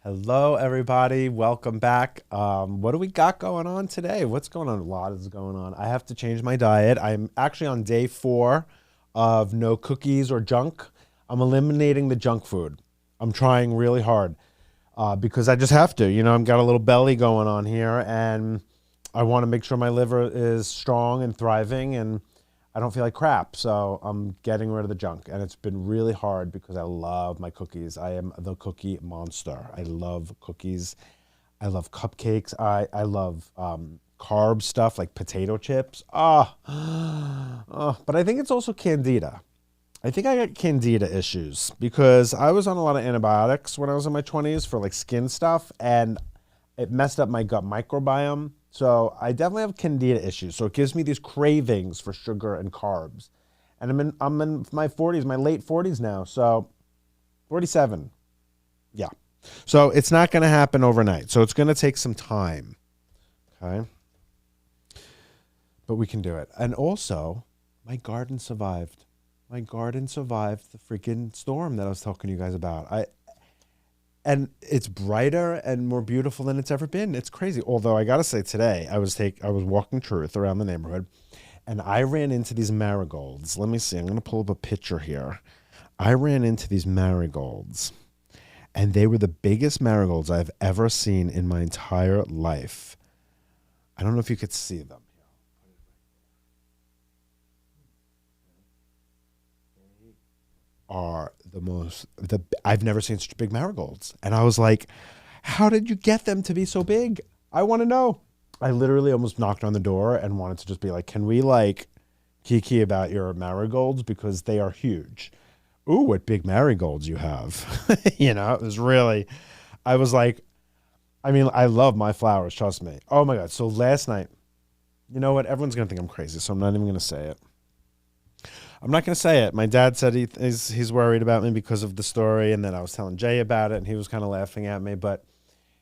Hello, everybody. Welcome back. What do we got going on today? What's going on? A lot is going on. I have to change my diet. I'm actually on day 4 of no cookies or junk. I'm eliminating the junk food. I'm trying really hard because I just have to. I've got a little belly going on here, and I want to make sure my liver is strong and thriving, and I don't feel like crap. So I'm getting rid of the junk, and it's been really hard because I love my cookies. I am the cookie monster. I love cookies. I love cupcakes. I love carb stuff like potato chips. But I think it's also candida. I think I got candida issues because I was on a lot of antibiotics when I was in my 20s for like skin stuff, and it messed up my gut microbiome. So I definitely have candida issues. So it gives me these cravings for sugar and carbs. And I'm in my 40s, my late 40s now. So 47. Yeah. So it's not going to happen overnight. So it's going to take some time. Okay. But we can do it. And also, my garden survived. My garden survived the freaking storm that I was talking to you guys about. And it's brighter and more beautiful than it's ever been. It's crazy. Although I gotta say, today I was walking Truth around the neighborhood, and I ran into these marigolds. Let me see. I'm gonna pull up a picture here. I ran into these marigolds, and they were the biggest marigolds I've ever seen in my entire life. I don't know if you could see them. Are I've never seen such big marigolds. And I was like, how did you get them to be so big? I want to know. I literally almost knocked on the door and wanted to just be like, can we like kiki about your marigolds because they are huge. Ooh, what big marigolds you have. It was really, I was like, I love my flowers, trust me. Oh my God. So last night, you know what? Everyone's going to think I'm crazy, so I'm not even going to say it. I'm not going to say it. My dad said he's worried about me because of the story, and then I was telling Jay about it, and he was kind of laughing at me. But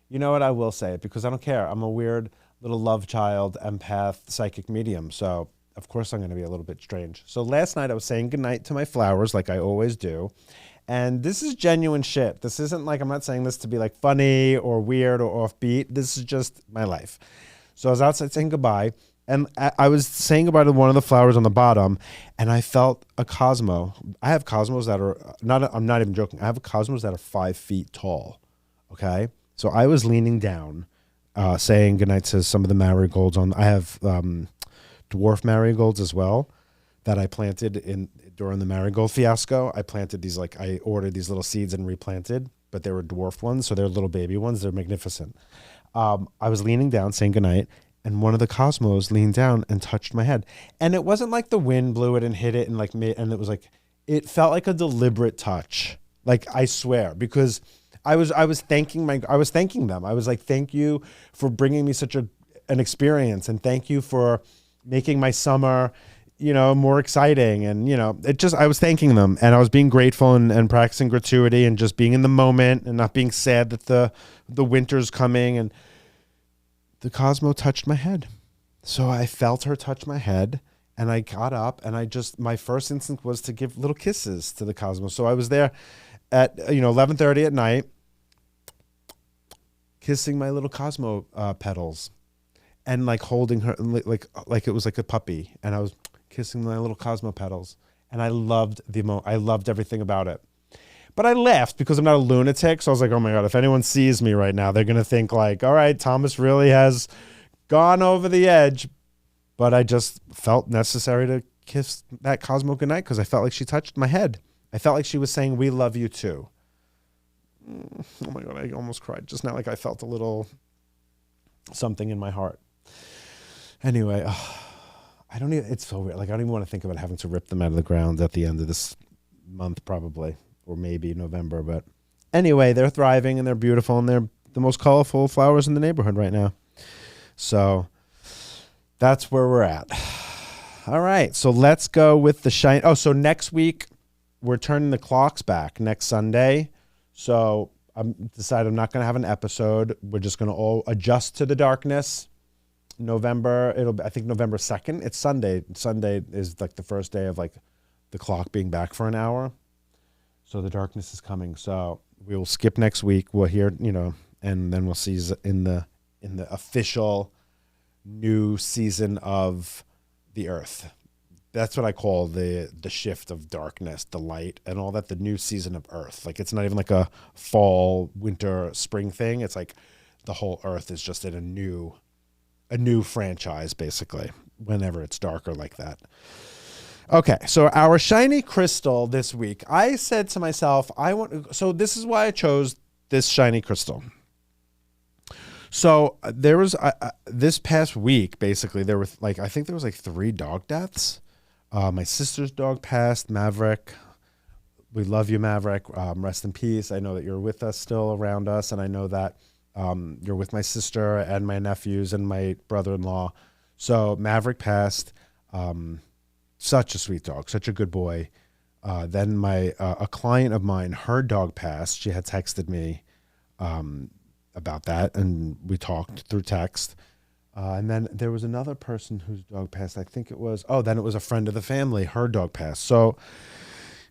you know what? I will say it because I don't care. I'm a weird little love child, empath, psychic medium. So, of course, I'm going to be a little bit strange. So last night I was saying goodnight to my flowers like I always do. And this is genuine shit. This isn't like, I'm not saying this to be like funny or weird or offbeat. This is just my life. So I was outside saying goodbye. And I was saying goodbye to one of the flowers on the bottom, and I felt a cosmo. I have cosmos that are I'm not even joking. I have cosmos that are 5 feet tall. Okay. So I was leaning down, saying goodnight to some of the marigolds I have dwarf marigolds as well that I planted during the marigold fiasco. I planted these, I ordered these little seeds and replanted, but they were dwarf ones. So they're little baby ones. They're magnificent. I was leaning down saying goodnight, and one of the cosmos leaned down and touched my head. And it wasn't like the wind blew it and hit it and and it was like, it felt like a deliberate touch. Like, I swear, because I was thanking them. I was like, thank you for bringing me such an experience. And thank you for making my summer, more exciting. And, I was thanking them, and I was being grateful and practicing gratuity and just being in the moment and not being sad that the winter's coming. And the Cosmo touched my head. So I felt her touch my head, and I got up, and my first instinct was to give little kisses to the Cosmo. So I was there at 11:30 at night, kissing my little Cosmo petals, and like holding her like it was like a puppy, and I was kissing my little Cosmo petals, and I loved I loved everything about it. But I laughed because I'm not a lunatic. So I was like, oh my God, if anyone sees me right now, they're going to think like, all right, Thomas really has gone over the edge. But I just felt necessary to kiss that Cosmo goodnight because I felt like she touched my head. I felt like she was saying, we love you too. Oh my God, I almost cried just now. Like, I felt a little something in my heart. Anyway, it's so weird. Like, I don't even want to think about having to rip them out of the ground at the end of this month, probably. Or maybe November, but anyway, they're thriving and they're beautiful and they're the most colorful flowers in the neighborhood right now. So that's where we're at. All right, so let's go with the shine. Oh, so next week we're turning the clocks back next Sunday. So I'm decided I'm not going to have an episode. We're just going to all adjust to the darkness. I think November 2nd. It's Sunday. Sunday is like the first day of like the clock being back for an hour. So the darkness is coming. So we will skip next week. We'll hear, and then we'll see in the official new season of the Earth. That's what I call the shift of darkness, the light, and all that. The new season of Earth. Like, it's not even like a fall, winter, spring thing. It's like the whole Earth is just in a new franchise, basically. Whenever it's darker like that. Okay, so our shiny crystal this week. I said to myself, so this is why I chose this shiny crystal. So there was this past week, basically, there were I think there was 3 dog deaths. My sister's dog passed, Maverick. We love you, Maverick. Rest in peace. I know that you're with us still, around us, and I know that you're with my sister and my nephews and my brother-in-law. So Maverick passed. Such a sweet dog, such a good boy. Then a client of mine, her dog passed. She had texted me about that, and we talked through text. And then there was another person whose dog passed. I think then it was a friend of the family. Her dog passed. So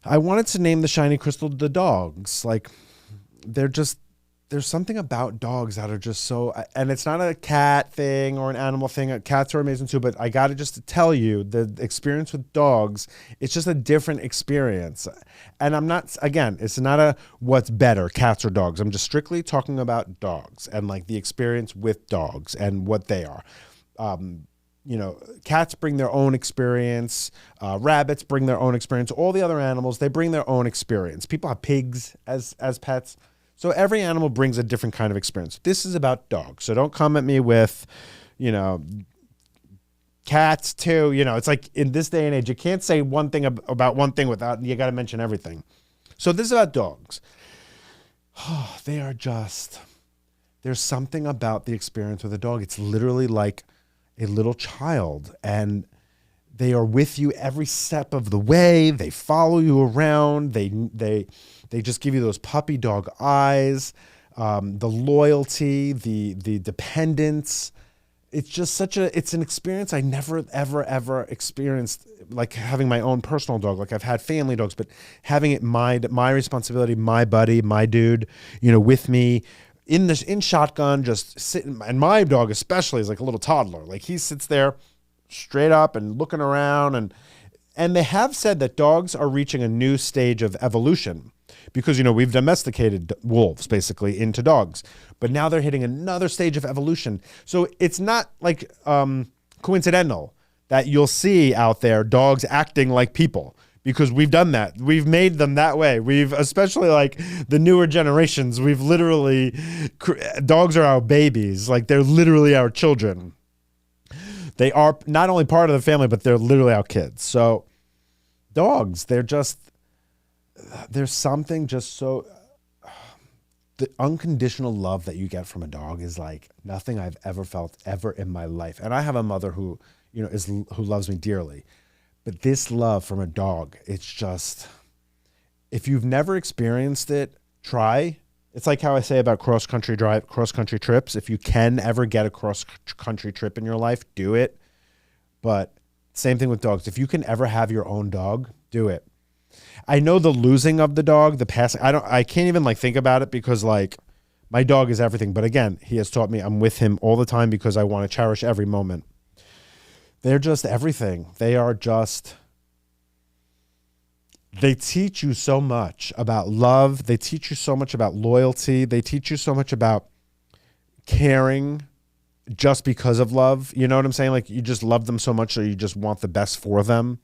I wanted to name the shiny crystal the dogs. Like, there's something about dogs that are just so, and it's not a cat thing or an animal thing. Cats are amazing too, but I got to just tell you, the experience with dogs, it's just a different experience. And it's not a what's better, cats or dogs. I'm just strictly talking about dogs and the experience with dogs and what they are. Cats bring their own experience. Rabbits bring their own experience. All the other animals, they bring their own experience. People have pigs as pets. So every animal brings a different kind of experience. This is about dogs. So don't come at me with, cats too. It's like in this day and age, you can't say one thing about one thing without, you got to mention everything. So this is about dogs. Oh, there's something about the experience with a dog. It's literally like a little child, and they are with you every step of the way. They follow you around. They just give you those puppy dog eyes, the loyalty, the dependence. It's just it's an experience I never, ever, ever experienced, like having my own personal dog. Like, I've had family dogs, but having it my responsibility, my buddy, my dude, with me in shotgun, just sitting. And my dog especially is like a little toddler. Like, he sits there straight up and looking around, and they have said that dogs are reaching a new stage of evolution because, we've domesticated wolves basically into dogs, but now they're hitting another stage of evolution. So it's not like coincidental that you'll see out there dogs acting like people, because we've done that. We've made them that way. We've, especially like the newer generations, we've literally, dogs are our babies. Like, they're literally our children. They are not only part of the family, but they're literally our kids. So dogs, there's something just so, the unconditional love that you get from a dog is like nothing I've ever felt ever in my life. And I have a mother who loves me dearly, but this love from a dog, it's just, if you've never experienced it, try. It's like how I say about cross-country trips. If you can ever get a cross-country trip in your life, do it. But same thing with dogs. If you can ever have your own dog, do it. I know the losing of the dog, the passing, I can't even think about it, because my dog is everything. But again, he has taught me I'm with him all the time because I want to cherish every moment. They're just everything. They teach you so much about love. They teach you so much about loyalty. They teach you so much about caring just because of love. You know what I'm saying? Like, you just love them so much, so you just want the best for them.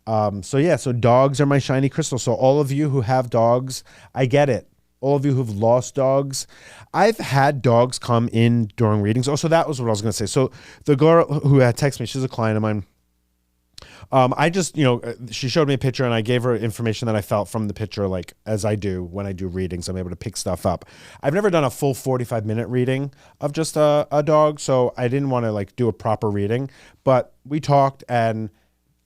So dogs are my shiny crystal. So all of you who have dogs, I get it. All of you who've lost dogs, I've had dogs come in during readings. Oh, so that was what I was going to say. So the girl who had texted me, she's a client of mine. She showed me a picture, and I gave her information that I felt from the picture, like, as I do when I do readings. I'm able to pick stuff up. I've never done a full 45-minute reading of just a dog, so I didn't want to do a proper reading. But we talked, and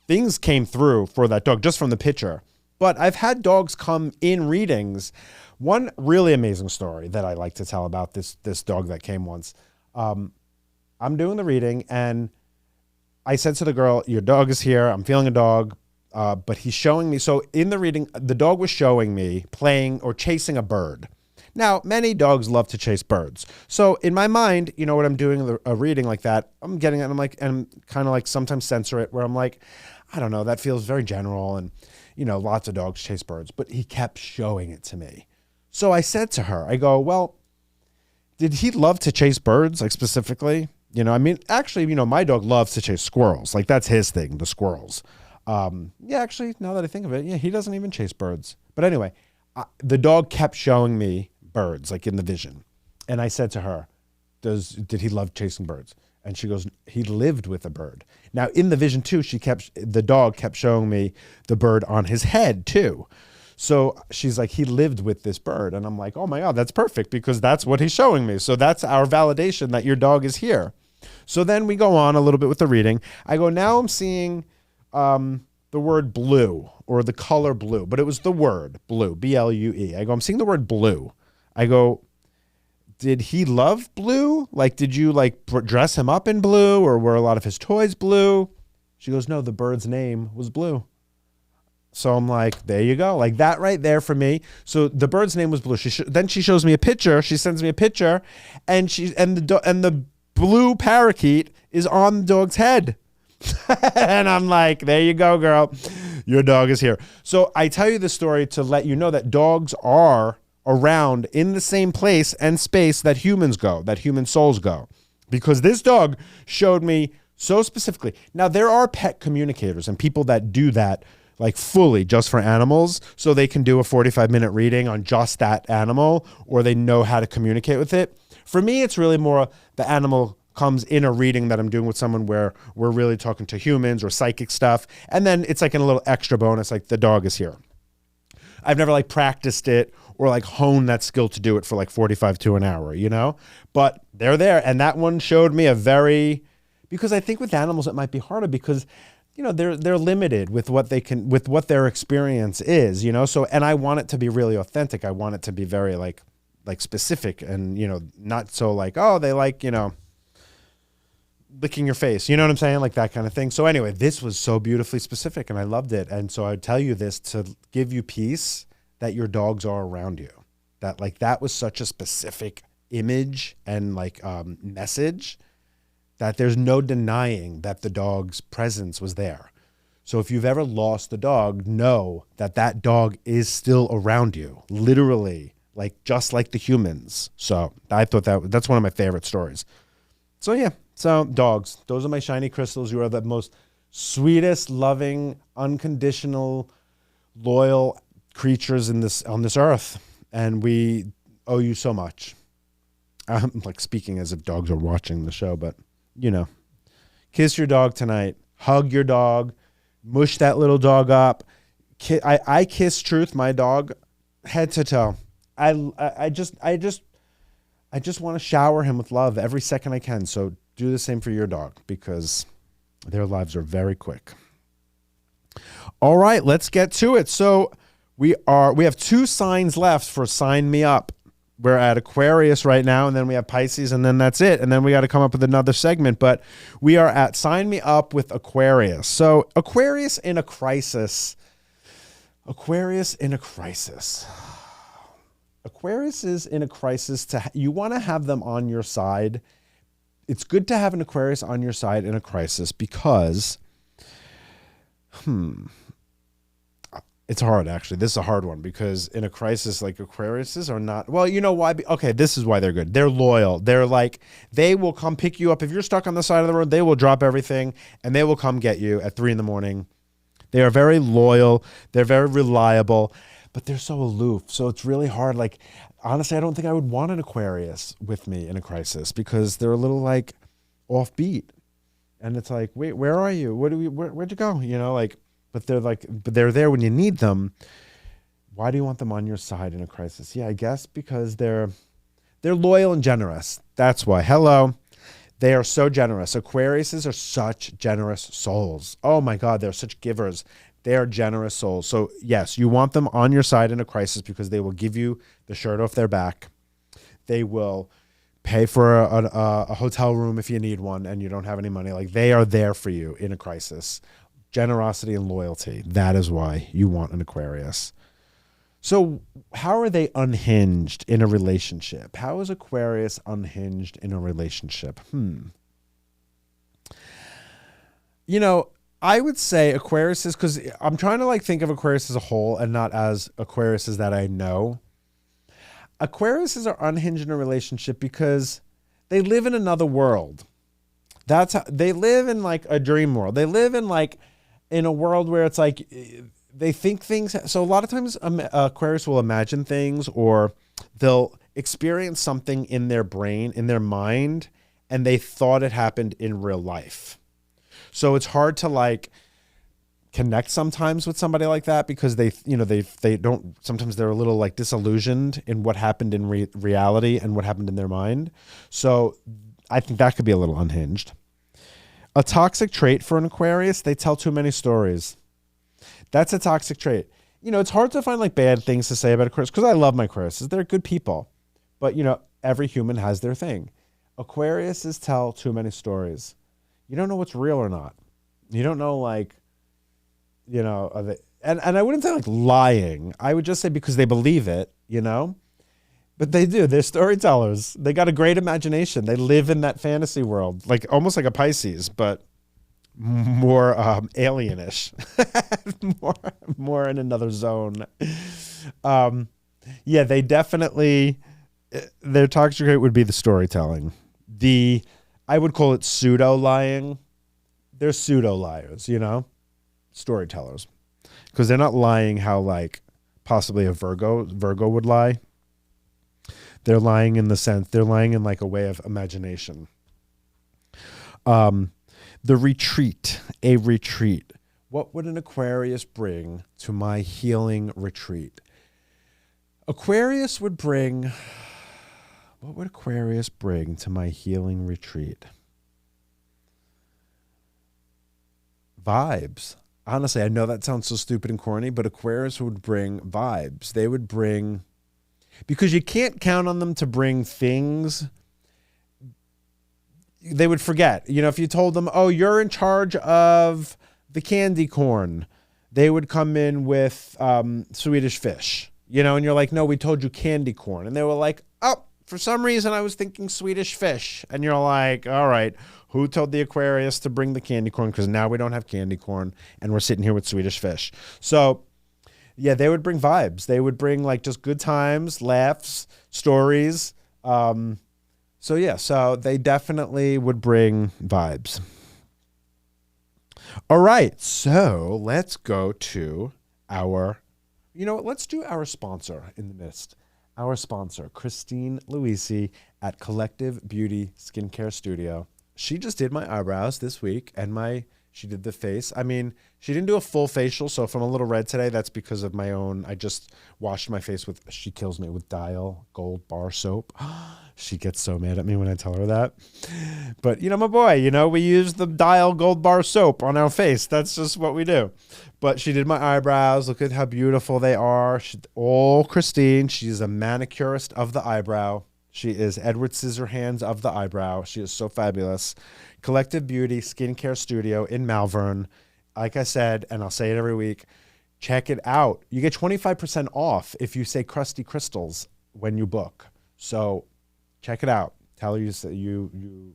things came through for that dog just from the picture. But I've had dogs come in readings. One really amazing story that I like to tell about this dog that came once. I'm doing the reading, and I said to the girl, your dog is here. I'm feeling a dog. But he's showing me. So in the reading, the dog was showing me playing or chasing a bird. Now, many dogs love to chase birds. So in my mind, you know, when I'm doing a reading like that, I'm getting it. And I'm like, and kind of like sometimes censor it where I'm like, I don't know, that feels very general. And, you know, lots of dogs chase birds, but he kept showing it to me. So I said to her, I go, well, did he love to chase birds, like specifically? You know, I mean, actually, you know, my dog loves to chase squirrels. Like that's his thing, the squirrels. Yeah, actually, now that I think of it, yeah, he doesn't even chase birds. But anyway, the dog kept showing me birds, like in the vision. And I said to her, did he love chasing birds? And she goes, he lived with a bird. Now in the vision too, the dog kept showing me the bird on his head too. So she's like, he lived with this bird. And I'm like, oh my God, that's perfect because that's what he's showing me. So that's our validation that your dog is here. So then we go on a little bit with the reading. I go, now I'm seeing the word blue or the color blue, but it was the word blue, B-L-U-E. I go, I'm seeing the word blue. I go, did he love blue? Like, did you like dress him up in blue or were a lot of his toys blue? She goes, no, the bird's name was Blue. So I'm like, there you go. Like that right there for me. So the bird's name was Blue. Then she shows me a picture. She sends me a picture and the blue parakeet is on the dog's head. And I'm like, there you go, girl. Your dog is here. So I tell you this story to let you know that dogs are around in the same place and space that humans go, that human souls go. Because this dog showed me so specifically. Now, there are pet communicators and people that do that like fully just for animals. So they can do a 45-minute reading on just that animal or they know how to communicate with it. For me, it's really more the animal comes in a reading that I'm doing with someone where we're really talking to humans or psychic stuff. And then it's like in a little extra bonus, like the dog is here. I've never like practiced it or like honed that skill to do it for like 45 to an hour, you know, but they're there. And that one showed me because I think with animals, it might be harder because, you know, they're limited with what they can, with what their experience is, you know? So, and I want it to be really authentic. I want it to be very like specific and, you know, not so like, oh, they like, you know, licking your face, you know what I'm saying? Like that kind of thing. So anyway, this was so beautifully specific and I loved it. And so I tell you this to give you peace that your dogs are around you. That like, that was such a specific image and like message that there's no denying that the dog's presence was there. So if you've ever lost the dog, know that that dog is still around you, literally, like just like the humans. So I thought that's one of my favorite stories. So yeah. So dogs, those are my shiny crystals. You are the most sweetest, loving, unconditional, loyal creatures on this earth. And we owe you so much. I'm like speaking as if dogs are watching the show, but you know, kiss your dog tonight, hug your dog, mush that little dog up. I kiss Truth, my dog, head to toe. I just want to shower him with love every second I can. So do the same for your dog because their lives are very quick. All right, let's get to it. So we have 2 signs left for Sign Me Up. We're at Aquarius right now, and then we have Pisces, and then that's it. And then we got to come up with another segment, but we are at Sign Me Up with Aquarius. So Aquarius in a crisis. Aquarius in a crisis. Aquarius is in a crisis. You want to have them on your side. It's good to have an Aquarius on your side in a crisis because, it's hard actually. This is a hard one because in a crisis, like Aquariuses are not, well, you know why? Okay, this is why they're good. They're loyal. They're like, they will come pick you up. If you're stuck on the side of the road, they will drop everything and they will come get you at 3 a.m. They are very loyal. They're very reliable, but they're so aloof. So it's really hard. Like, honestly, I don't think I would want an Aquarius with me in a crisis because they're a little like offbeat. And it's like, wait, where are you? Where'd you go? You know, like, but they're there when you need them. Why do you want them on your side in a crisis? Yeah, I guess because they're loyal and generous. That's why. Hello. They are so generous. Aquariuses are such generous souls. Oh my God, they're such givers. They are generous souls. So yes, you want them on your side in a crisis because they will give you the shirt off their back. They will pay for a hotel room if you need one and you don't have any money. Like they are there for you in a crisis. generosity and loyalty. That is why you want an Aquarius. So how are they unhinged in a relationship? How is Aquarius unhinged in a relationship? You know, I would say Aquarius is, because I'm trying to like think of Aquarius as a whole and not as Aquariuses that I know. Aquariuses are unhinged in a relationship because they live in another world. That's how they live, in like a dream world. They live in like in a world where it's like they think things. So a lot of times Aquarius will imagine things, or they'll experience something in their brain, in their mind, and they thought it happened in real life. So it's hard to like connect sometimes with somebody like that, because they don't, sometimes they're a little like disillusioned in what happened in reality and what happened in their mind. So I think that could be a little unhinged. A toxic trait for an Aquarius, they tell too many stories. That's a toxic trait. You know, it's hard to find like bad things to say about Aquarius, because I love my Aquariuses. They're good people. But, you know, every human has their thing. Aquariuses tell too many stories. You don't know what's real or not. You don't know, like, you know, and I wouldn't say like lying. I would just say because they believe it, you know. But they do. They're storytellers. They got a great imagination. They live in that fantasy world, like almost like a Pisces, but more alienish, more in another zone. Yeah, they definitely, their toxic trait would be the storytelling. I would call it pseudo lying. They're pseudo liars, you know, storytellers, because they're not lying how like possibly a Virgo would lie. They're lying in the sense, they're lying in like a way of imagination. The retreat, a retreat. What would an Aquarius bring to my healing retreat? Aquarius would bring, what would Aquarius bring to my healing retreat? Vibes. Honestly, I know that sounds so stupid and corny, but Aquarius would bring vibes. They would bring, because you can't count on them to bring things. They would forget. You know, if you told them, oh, you're in charge of the candy corn, they would come in with Swedish fish, you know, and you're like, no, we told you candy corn. And they were like, oh, for some reason I was thinking Swedish fish. And you're like, all right, who told the Aquarius to bring the candy corn? Because now we don't have candy corn and we're sitting here with Swedish fish. So yeah, they would bring vibes. They would bring like just good times, laughs, stories. So yeah, so they definitely would bring vibes. All right, so let's go to our, you know what, let's do our sponsor in the midst. Our sponsor, Christine Luisi at Collective Beauty Skincare Studio. She just did my eyebrows this week and she did the face. I mean, she didn't do a full facial, so if I'm a little red today, that's because of my own. I just washed my face with, she kills me with Dial Gold Bar Soap. She gets so mad at me when I tell her that. But, you know, my boy, you know, we use the Dial Gold Bar Soap on our face. That's just what we do. But she did my eyebrows. Look at how beautiful they are. Christine. She's a manicurist of the eyebrow. She is Edward Scissorhands of the eyebrow. She is so fabulous. Collective Beauty Skincare Studio in Malvern. Like I said, and I'll say it every week, check it out. You get 25% off if you say Crusty Crystals when you book. So check it out. Tell her you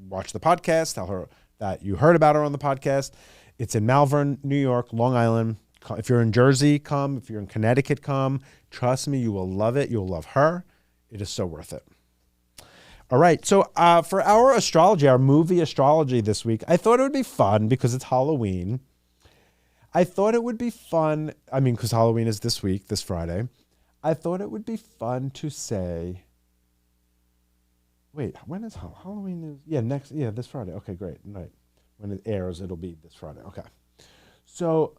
watch the podcast. Tell her that you heard about her on the podcast. It's in Malvern, New York, Long Island. If you're in Jersey, come. If you're in Connecticut, come. Trust me, you will love it. You'll love her. It is so worth it. All right. So for our astrology, our movie astrology this week, I thought it would be fun because it's Halloween. I thought it would be fun. I mean, because Halloween is this week, this Friday. I thought it would be fun to say, wait, when is Halloween? This Friday. Okay, great. Right. When it airs, it'll be this Friday. Okay. So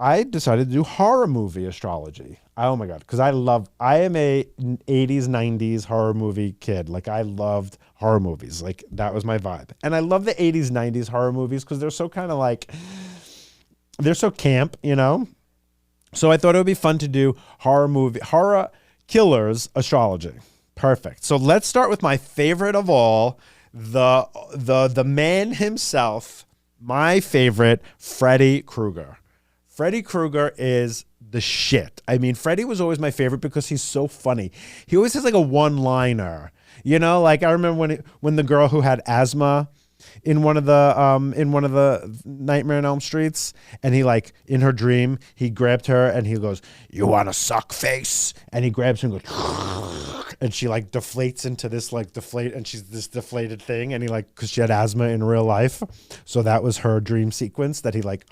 I decided to do horror movie astrology. Oh my God. Because I am a 80s, 90s horror movie kid. Like I loved horror movies. Like that was my vibe. And I love the 80s, 90s horror movies because they're so kind of like, they're so camp, you know? So I thought it would be fun to do horror killers astrology. Perfect. So let's start with my favorite of all, the man himself, My favorite, Freddy Krueger. Freddy Krueger is the shit. I mean, Freddy was always my favorite because he's so funny. He always has like a one-liner. You know, like I remember when the girl who had asthma in one of the Nightmare on Elm Streets, and he like in her dream he grabbed her and he goes, "You want to suck face?" And he grabs her and goes, and she like deflates into this like and she's this deflated thing, and he like, because she had asthma in real life, so that was her dream sequence that he like,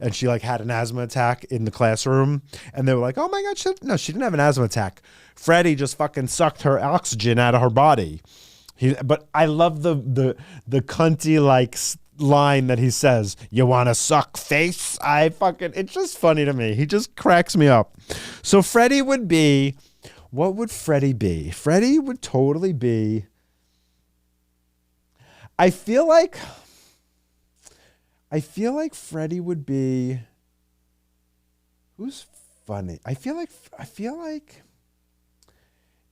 and she like had an asthma attack in the classroom, and they were like, "Oh my god, she didn't have an asthma attack. Freddy just fucking sucked her oxygen out of her body." But I love the cunty like line that he says, "You want to suck face?" It's just funny to me. He just cracks me up. So Freddy would be, what would Freddy be? Freddy would totally be, I feel like Freddy would be, who's funny? I feel like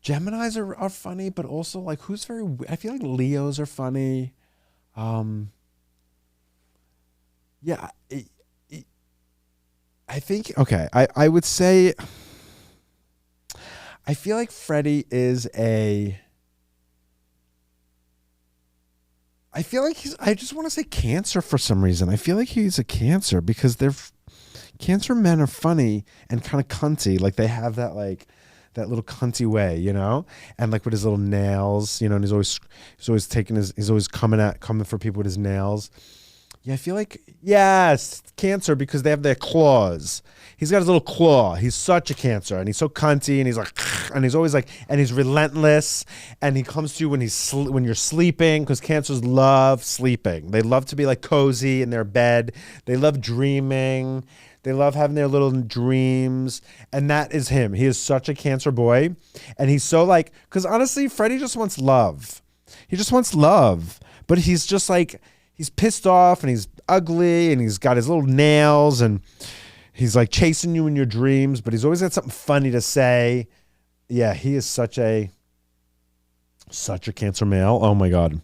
Geminis are funny, but also like I feel like Leos are funny. Yeah, I think, okay, I would say, I feel like Freddy is I feel like I just want to say Cancer for some reason. I feel like he's a Cancer because Cancer men are funny and kind of cunty. Like they have that like, that little cunty way, you know, and like with his little nails, you know, and he's always coming for people with his nails. Yeah, I feel like, yes, Cancer, because they have their claws. He's got his little claw. He's such a Cancer, and he's so cunty, and he's like, and he's always like, and he's relentless, and he comes to you when you're sleeping, because Cancers love sleeping. They love to be like cozy in their bed. They love dreaming. They love having their little dreams, and that is him. He is such a Cancer boy, and he's so like, because honestly, Freddy just wants love. He just wants love, but he's just like, he's pissed off, and he's ugly, and he's got his little nails, and he's like chasing you in your dreams, but he's always got something funny to say. Yeah, he is such a Cancer male. Oh my God.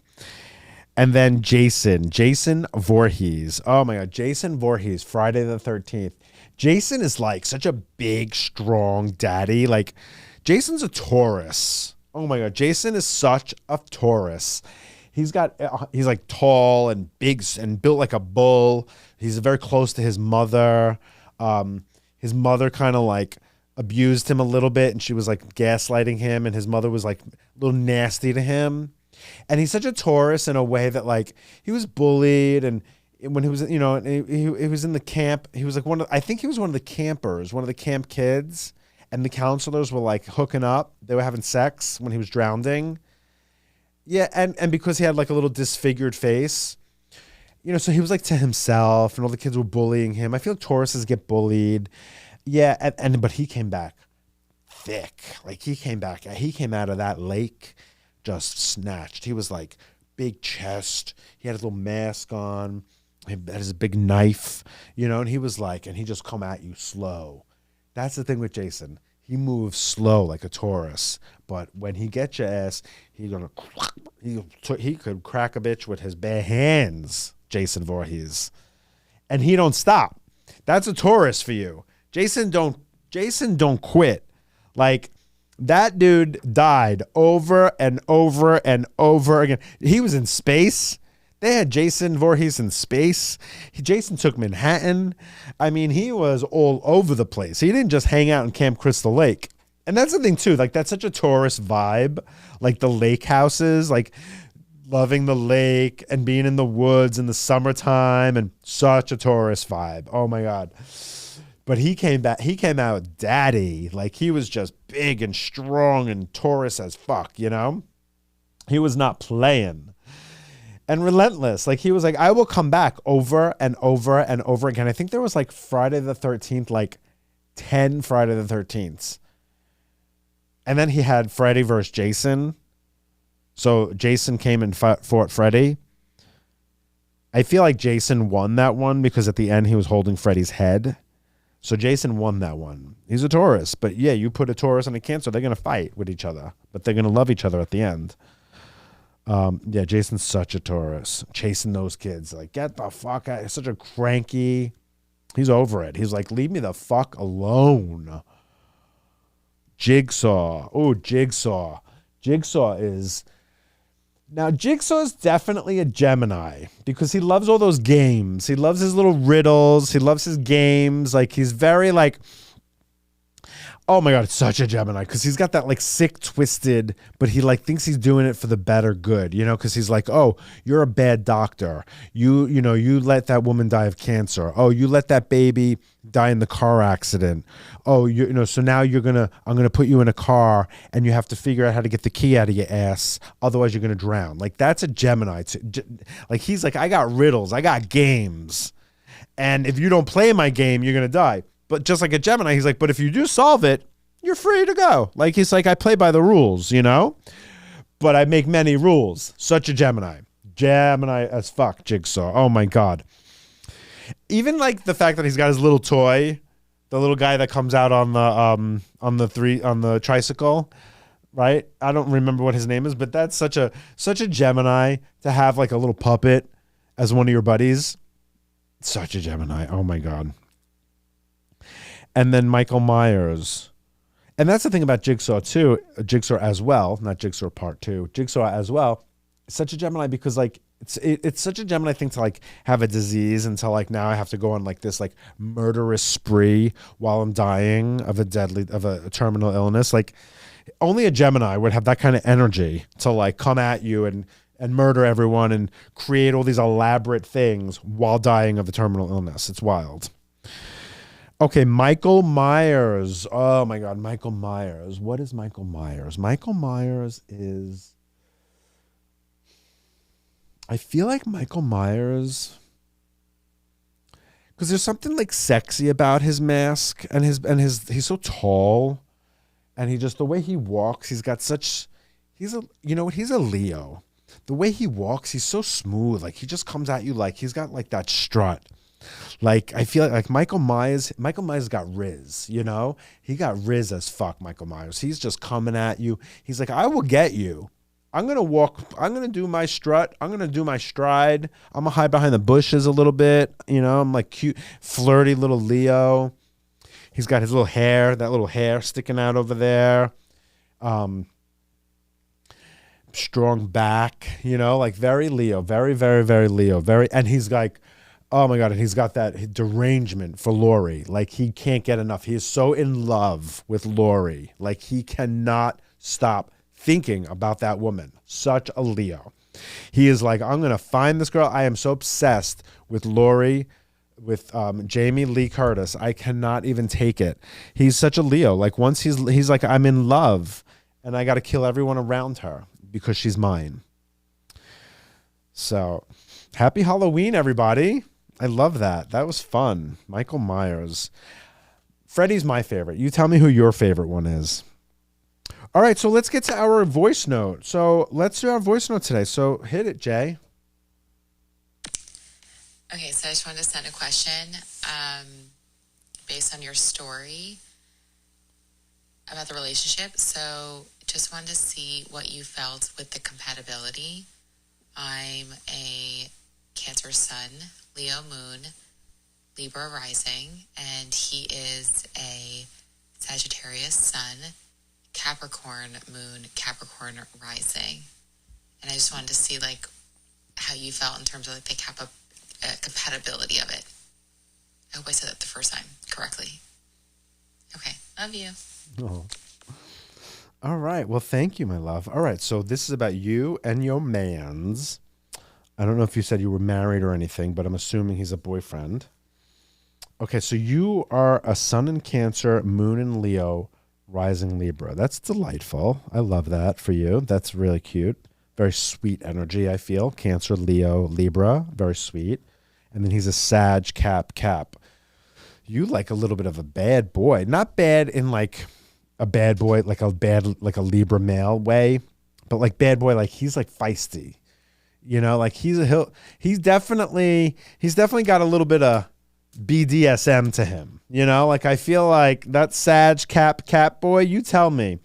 And then Jason Voorhees. Oh my God, Jason Voorhees, Friday the 13th. Jason is like such a big, strong daddy. Like Jason's a Taurus. Oh my God, Jason is such a Taurus. He's like tall and big and built like a bull. He's very close to his mother. His mother kind of like abused him a little bit, and she was like gaslighting him, and his mother was like a little nasty to him. And he's such a Taurus in a way that like he was bullied, and when he was, you know, he was in the camp, he was like I think he was one of the campers, one of the camp kids, and the counselors were like hooking up. They were having sex when he was drowning. Yeah, and because he had like a little disfigured face, you know, so he was like to himself, and all the kids were bullying him. I feel like Tauruses get bullied. Yeah, but he came back thick. Like he came out of that lake just snatched. He was like big chest. He had his little mask on. He had his big knife, you know, and he was like, and he just come at you slow. That's the thing with Jason. He moves slow like a Taurus, but when he gets your ass, he could crack a bitch with his bare hands, Jason Voorhees. And he don't stop. That's a Taurus for you. Jason don't quit. Like, that dude died over and over and over again. He was in space. They had Jason Voorhees in space. Jason took Manhattan. I mean, he was all over the place. He didn't just hang out in Camp Crystal Lake. And that's the thing, too. Like, that's such a tourist vibe. Like, the lake houses, like, loving the lake and being in the woods in the summertime, and such a tourist vibe. Oh, my God. But he came back. He came out daddy. Like, he was just big and strong and Taurus as fuck, you know? He was not playing. And relentless. Like, he was like, I will come back over and over and over again. I think there was like Friday the 13th, like 10 Friday the 13th. And then he had Freddy versus Jason. So Jason came and fought Freddy. I feel like Jason won that one because at the end he was holding Freddy's head. So Jason won that one. He's a Taurus. But yeah, you put a Taurus and a Cancer, they're going to fight with each other. But they're going to love each other at the end. Yeah, Jason's such a Taurus, chasing those kids. Like, get the fuck out. He's such a cranky. He's over it. He's like, leave me the fuck alone. Jigsaw. Oh, Jigsaw. Jigsaw is definitely a Gemini because he loves all those games. He loves his little riddles. He loves his games. Like, he's very like, oh my God, it's such a Gemini because he's got that like sick, twisted, but he like thinks he's doing it for the better good, you know, because he's like, oh, you're a bad doctor. You let that woman die of cancer. Oh, you let that baby die in the car accident. Oh, so now I'm going to put you in a car and you have to figure out how to get the key out of your ass. Otherwise you're going to drown. Like, that's a Gemini. Like, he's like, I got riddles. I got games. And if you don't play my game, you're going to die. But just like a Gemini, he's like, but if you do solve it, you're free to go. Like, he's like, I play by the rules, you know? But I make many rules. Such a Gemini. Gemini as fuck, Jigsaw. Oh my God. Even like the fact that he's got his little toy, the little guy that comes out on the tricycle, right? I don't remember what his name is, but that's such a Gemini to have like a little puppet as one of your buddies. Such a Gemini. Oh my God. And then Michael Myers. And that's the thing about Jigsaw too. Jigsaw as well, not Jigsaw Part 2. Jigsaw as well. It's such a Gemini because like it's such a Gemini thing to like have a disease and to like now I have to go on like this like murderous spree while I'm dying of a terminal illness. Like, only a Gemini would have that kind of energy to like come at you and murder everyone and create all these elaborate things while dying of a terminal illness. It's wild. Okay, Michael Myers. Oh my God, Michael Myers. What is Michael Myers? Michael Myers is, I feel like Michael Myers, because there's something like sexy about his mask and he's so tall, and he just, the way he walks, he's a Leo. The way he walks, he's so smooth. Like, he just comes at you like he's got like that strut. Like, I feel like Michael Myers got Riz, you know? He got Riz as fuck, Michael Myers. He's just coming at you. He's like, I will get you. I'm going to walk. I'm going to do my strut. I'm going to do my stride. I'm going to hide behind the bushes a little bit. You know, I'm like cute, flirty little Leo. He's got his little hair, that little hair sticking out over there. Strong back, you know, like very Leo, very, very, very Leo. And he's like, oh my God, and he's got that derangement for Lori. Like, he can't get enough. He is so in love with Lori. Like, he cannot stop thinking about that woman. Such a Leo. He is like, I'm going to find this girl. I am so obsessed with Lori, with Jamie Lee Curtis. I cannot even take it. He's such a Leo. Like, once he's like, I'm in love and I got to kill everyone around her because she's mine. So, happy Halloween, everybody. I love that. That was fun. Michael Myers. Freddy's my favorite. You tell me who your favorite one is. All right, so let's get to our voice note. So let's do our voice note today. So hit it, Jay. Okay, so I just wanted to send a question based on your story about the relationship. So just wanted to see what you felt with the compatibility. I'm a Cancer sun, Leo moon, Libra rising, and he is a Sagittarius sun, Capricorn moon, Capricorn rising. And I just wanted to see like how you felt in terms of like the compatibility of it. I hope I said that the first time correctly. Okay, love you. Oh. All right. Well, thank you, my love. All right. So this is about you and your mans. I don't know if you said you were married or anything, but I'm assuming he's a boyfriend. Okay. So you are a sun in Cancer, moon in Leo, rising Libra. That's delightful. I love that for you. That's really cute. Very sweet energy, I feel. Cancer, Leo, Libra. Very sweet. And then he's a Sag, Cap. You like a little bit of a bad boy. Not bad in like a bad boy, like a Libra male way, but like bad boy, like he's like feisty, you know, like he's definitely got a little bit of BDSM to him, you know, like I feel like that Sag Cap boy, you tell me,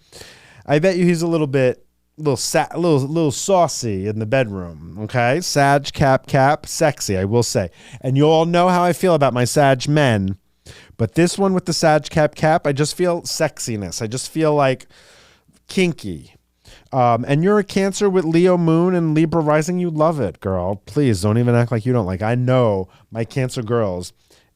I bet you he's a little bit little saucy in the bedroom. Okay, Sag cap, sexy. I will say, and you all know how I feel about my Sag men, but this one with the Sag cap, I just feel sexiness. I just feel like kinky. And you're a Cancer with Leo moon and Libra rising. You love it, girl. Please don't even act like you don't. Like, I know my Cancer girls,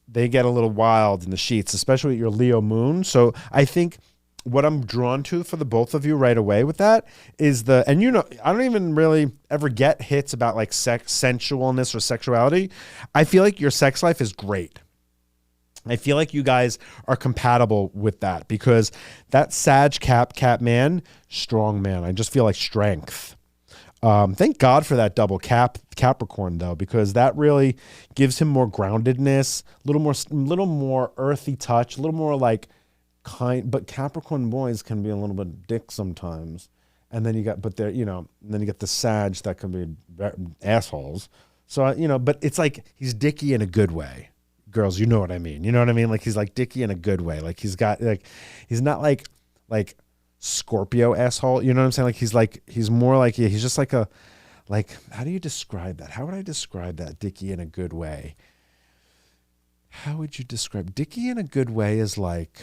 they get a little wild in the sheets, especially with your Leo moon. So I think what I'm drawn to for the both of you right away with that is and I don't even really ever get hits about like sensualness or sexuality. I feel like your sex life is great. I feel like you guys are compatible with that because that Sag cap man, strong man. I just feel like strength. Thank God for that double Capricorn though, because that really gives him more groundedness, a little more earthy touch, a little more like but Capricorn boys can be a little bit dick sometimes. And then then you get the Sag that can be assholes. So, but it's like he's dicky in a good way. Girls, you know what I mean. You know what I mean? Like he's like dicky in a good way. Like he's not like Scorpio asshole. You know what I'm saying? Like he's more like, yeah, he's just like how do you describe that? How would I describe that? Dicky in a good way. How would you describe dicky in a good way is like,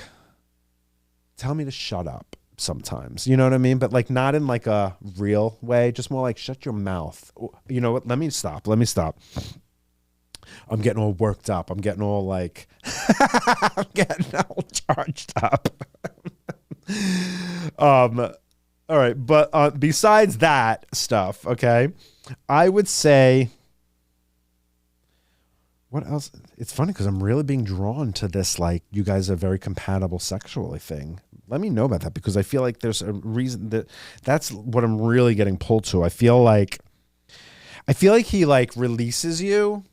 tell me to shut up sometimes. You know what I mean? But like not in like a real way, just more like shut your mouth. You know what? Let me stop. I'm getting all worked up. I'm getting all like, I'm getting all charged up. All right. But besides that stuff, okay, I would say, what else? It's funny because I'm really being drawn to this, like you guys are very compatible sexually thing. Let me know about that because I feel like there's a reason that's what I'm really getting pulled to. I feel like he like releases you.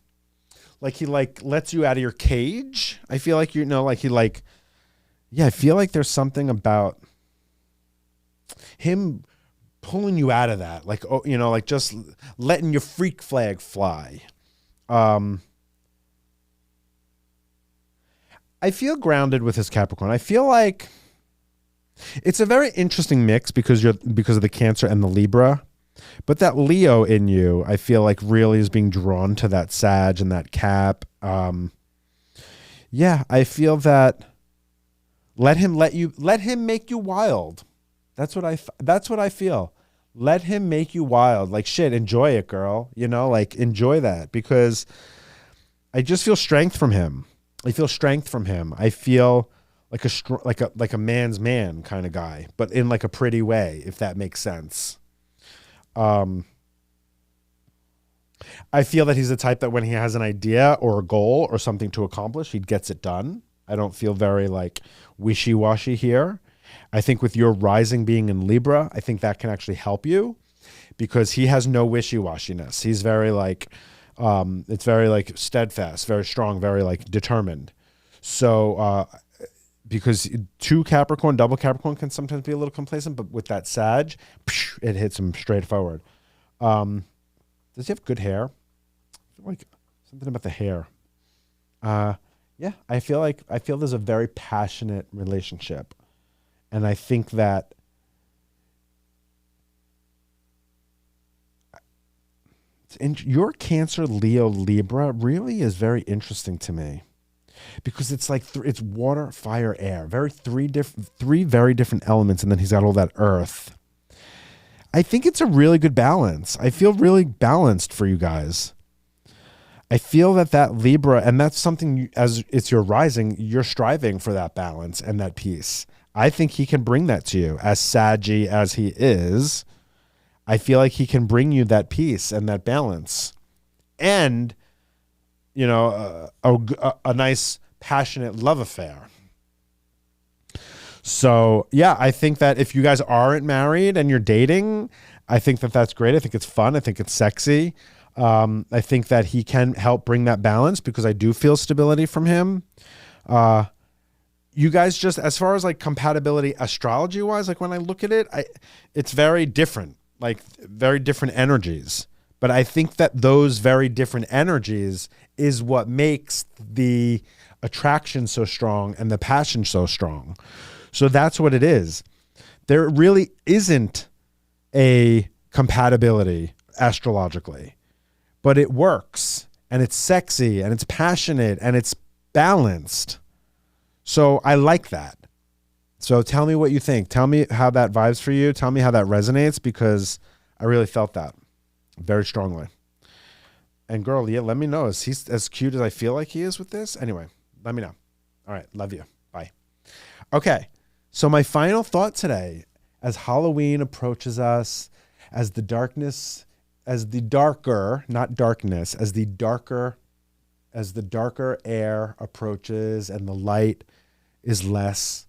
Like he like lets you out of your cage. I feel like, I feel like there's something about him pulling you out of that. Like, like just letting your freak flag fly. I feel grounded with his Capricorn. I feel like it's a very interesting mix because of the Cancer and the Libra. But that Leo in you, I feel like really is being drawn to that Sag and that Cap. Yeah, I feel that let him make you wild. That's what I feel. Let him make you wild. Like shit, enjoy it, girl. Like enjoy that because I just feel strength from him. I feel like a man's man kind of guy, but in like a pretty way, if that makes sense. I feel that he's the type that when he has an idea or a goal or something to accomplish, he gets it done. I don't feel very like wishy-washy here. I think with your rising being in Libra, I think that can actually help you because he has no wishy-washiness. He's very like, it's very like steadfast, very strong, very like determined. So, because double Capricorn can sometimes be a little complacent, but with that Sag, it hits him straight forward. Does he have good hair? I feel like something about the hair. Yeah, I feel there's a very passionate relationship. And I think that your Cancer, Leo, Libra really is very interesting to me. Because it's like it's water, fire, air, three very different elements, and then he's got all that earth. I think it's a really good balance. I feel really balanced for you guys. I feel that Libra, and that's something as it's your rising, you're striving for that balance and that peace. I think he can bring that to you, as saggy as he is. I feel like he can bring you that peace and that balance, and a nice passionate love affair. So yeah, I think that if you guys aren't married and you're dating, I think that that's great. I think it's fun. I think it's sexy. I think that he can help bring that balance because I do feel stability from him. You guys just, as far as like compatibility astrology wise, like when I look at it, it's very different, like very different energies. But I think that those very different energies is what makes the attraction so strong and the passion so strong. So that's what it is. There really isn't a compatibility astrologically, but it works and it's sexy and it's passionate and it's balanced. So I like that. So tell me what you think. Tell me how that vibes for you. Tell me how that resonates, because I really felt that very strongly. And girl, yeah, let me know. Is he as cute as I feel like he is with this? Anyway, let me know. All right. Love you. Bye. Okay. So my final thought today, as Halloween approaches us, as the darkness, as the darker, not darkness, as the darker air approaches and the light is less,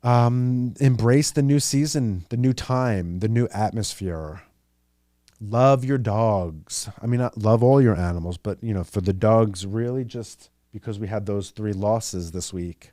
embrace the new season, the new time, the new atmosphere. Love your dogs. I mean, not love all your animals, but for the dogs, really, just because we had those 3 losses this week,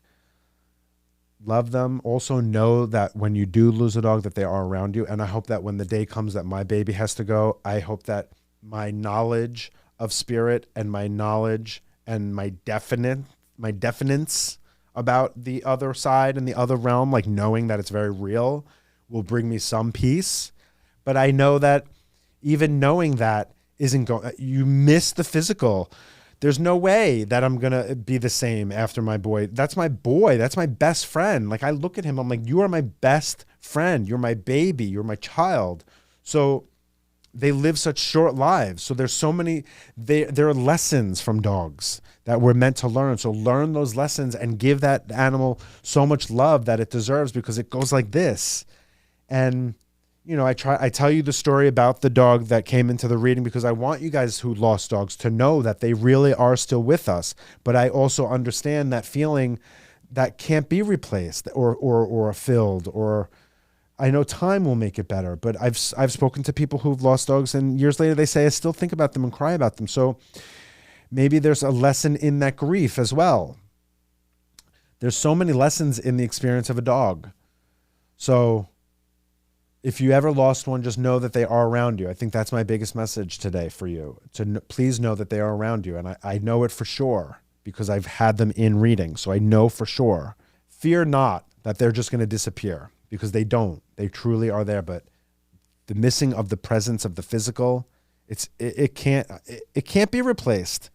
love them. Also know that when you do lose a dog, that they are around you. And I hope that when the day comes that my baby has to go, I hope that my knowledge of spirit and my knowledge and my definance about the other side and the other realm, like knowing that it's very real, will bring me some peace. But I know that even knowing that isn't going, you miss the physical. There's no way that I'm going to be the same after my boy. That's my boy. That's my best friend. Like, I look at him, I'm like, you are my best friend. You're my baby. You're my child. So they live such short lives. So there's so many, there are lessons from dogs that we're meant to learn. So learn those lessons and give that animal so much love that it deserves, because it goes like this. And I tell you the story about the dog that came into the reading because I want you guys who lost dogs to know that they really are still with us. But I also understand that feeling that can't be replaced or filled, or I know time will make it better. But I've spoken to people who've lost dogs, and years later they say, I still think about them and cry about them. So maybe there's a lesson in that grief as well. There's so many lessons in the experience of a dog. So if you ever lost one, just know that they are around you. I think that's my biggest message today for you. Please know that they are around you. And I know it for sure because I've had them in reading. So I know for sure. Fear not that they're just going to disappear, because they don't. They truly are there. But the missing of the presence of the physical, it can't be replaced.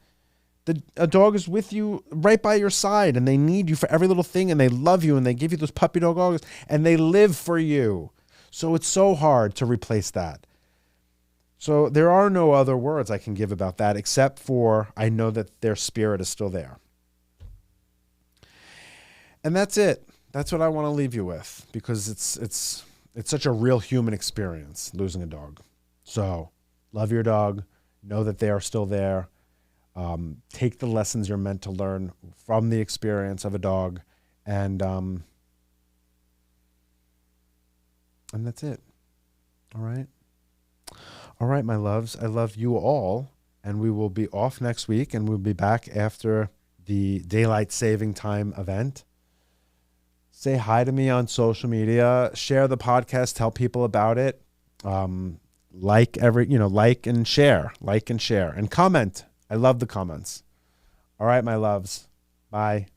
A dog is with you right by your side, and they need you for every little thing, and they love you, and they give you those puppy dog dogs, and they live for you. So it's so hard to replace that. So there are no other words I can give about that, except for I know that their spirit is still there. And that's it. That's what I want to leave you with, because it's such a real human experience, losing a dog. So love your dog. Know that they are still there. Take the lessons you're meant to learn from the experience of a dog. And that's it. All right. All right, my loves. I love you all. And we will be off next week, and we'll be back after the daylight saving time event. Say hi to me on social media. Share the podcast. Tell people about it. Like and share. Like and share. And comment. I love the comments. All right, my loves. Bye.